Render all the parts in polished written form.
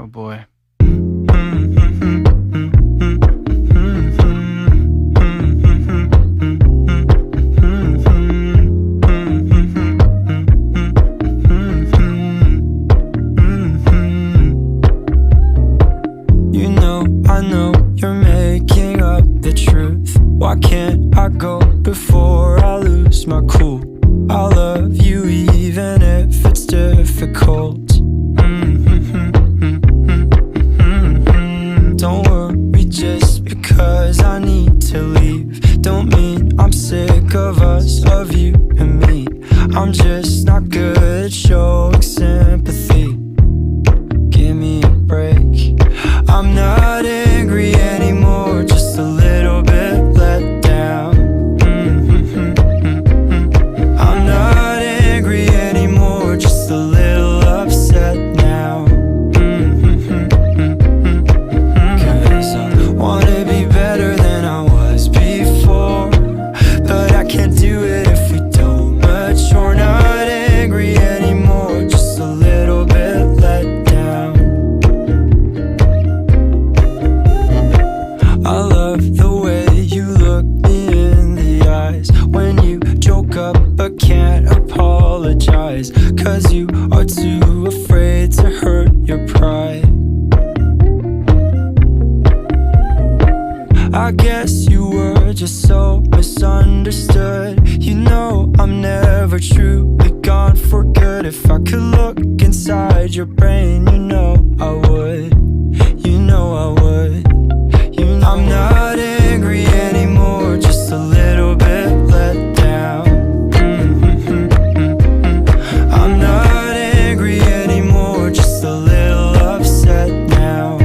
Oh boy. You know, I know you're making up the truth. Why can't I go before I lose my cool? I love you even if it's difficult. Don't worry just because I need to leave. Don't mean I'm sick of us, of you and me. I'm just not good at showing sympathy. Give me a break. I'm not angry anymore, just a little bit let down. I'm not angry anymore, just a little upset now. 'Cause I wanna be better than I was before, but I can't do it if we don't mature. Not angry anymore, just a little bit let down. I love the way you look me in the eyes when you joke up but can't apologize, 'cause you are too afraid to hurt your pride. I guess you were just so misunderstood. You know I'm never truly gone for good. If I could look inside your brain, you know I would. You know I would. I'm not angry anymore, just a little bit let down. I'm not angry anymore, just a little upset now.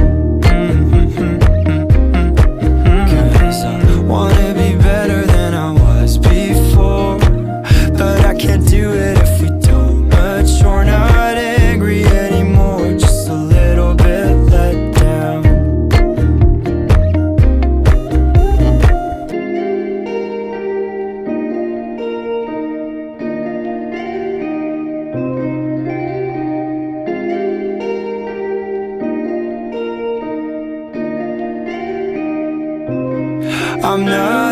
'Cause I wanna be better than I was before, but I can't do it if we don't mature. Not angry anymore, just a little bit let down. I'm not